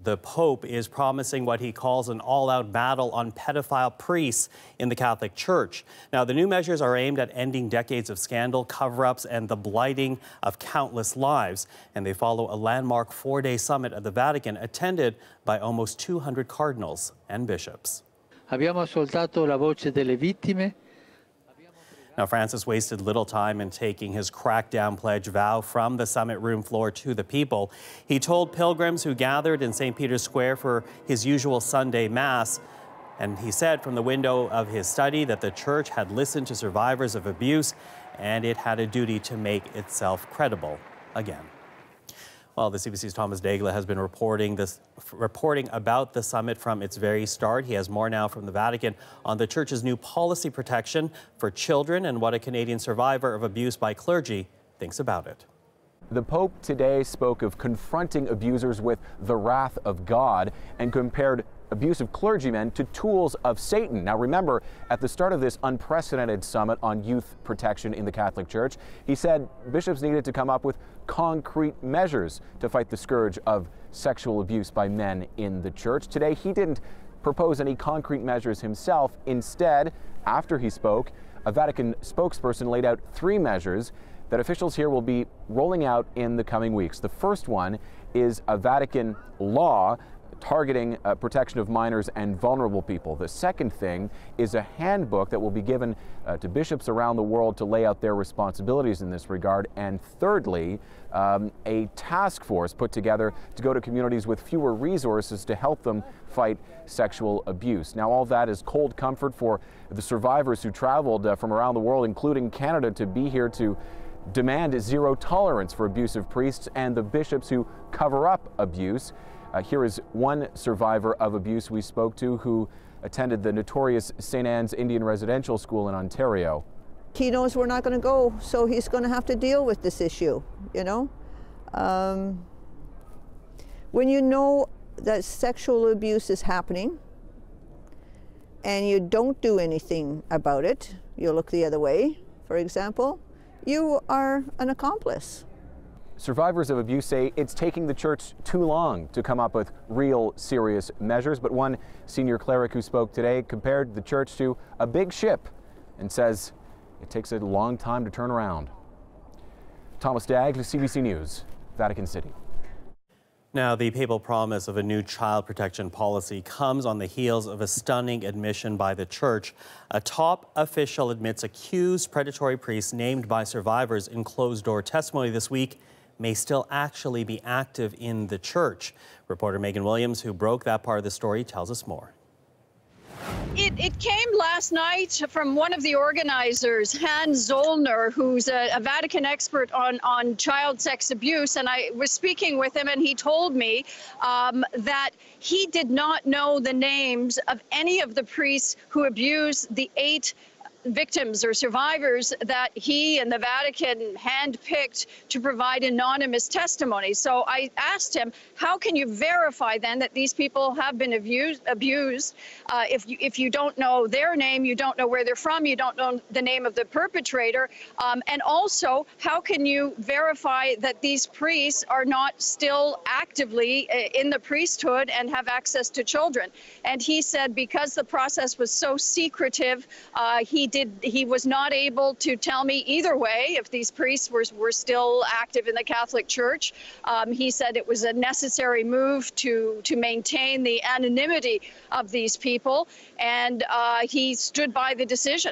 The Pope is promising what he calls an all-out battle on pedophile priests in the Catholic Church. Now, the new measures are aimed at ending decades of scandal, cover-ups, and the blighting of countless lives. And they follow a landmark 4-day summit at the Vatican attended by almost 200 cardinals and bishops. Abbiamo ascoltato la voce delle vittime. Now, Francis wasted little time in taking his crackdown pledge vow from the summit room floor to the people. He told pilgrims who gathered in St. Peter's Square for his usual Sunday Mass, and he said from the window of his study that the Church had listened to survivors of abuse and it had a duty to make itself credible again. Well, the CBC's Thomas Daigle has been reporting about the summit from its very start. He has more now from the Vatican on the Church's new policy protection for children and what a Canadian survivor of abuse by clergy thinks about it. The Pope today spoke of confronting abusers with the wrath of God and compared abusive clergymen to tools of Satan. Now remember, at the start of this unprecedented summit on youth protection in the Catholic Church, he said bishops needed to come up with concrete measures to fight the scourge of sexual abuse by men in the Church. Today, he didn't propose any concrete measures himself. Instead, after he spoke, a Vatican spokesperson laid out 3 measures that officials here will be rolling out in the coming weeks. The first one is a Vatican law targeting protection of minors and vulnerable people. The second thing is a handbook that will be given to bishops around the world to lay out their responsibilities in this regard. And thirdly, a task force put together to go to communities with fewer resources to help them fight sexual abuse. Now, all that is cold comfort for the survivors who traveled from around the world, including Canada, to be here to demand zero tolerance for abusive priests and the bishops who cover up abuse. Here is one survivor of abuse we spoke to who attended the notorious St. Anne's Indian Residential School in Ontario. He knows we're not going to go, so he's going to have to deal with this issue, you know. When you know that sexual abuse is happening and you don't do anything about it, you look the other way, for example, you are an accomplice. Survivors of abuse say it's taking the Church too long to come up with real serious measures, but one senior cleric who spoke today compared the Church to a big ship and says it takes a long time to turn around. Thomas Daigle, CBC News, Vatican City. Now, the papal promise of a new child protection policy comes on the heels of a stunning admission by the Church. A top official admits accused predatory priests named by survivors in closed-door testimony this week may still actually be active in the Church. Reporter Megan Williams, who broke that part of the story, tells us more. It came last night from one of the organizers, Hans Zollner, who's a Vatican expert on child sex abuse. And I was speaking with him, and he told me that he did not know the names of any of the priests who abused the 8 victims or survivors that he and the Vatican handpicked to provide anonymous testimony. So I asked him, how can you verify then that these people have been abused if you don't know their name, you don't know where they're from, you don't know the name of the perpetrator, and also how can you verify that these priests are not still actively in the priesthood and have access to children? And he said because the process was so secretive, he was not able to tell me either way if these priests were still active in the Catholic Church. He said it was a necessary move to maintain the anonymity of these people, and he stood by the decision.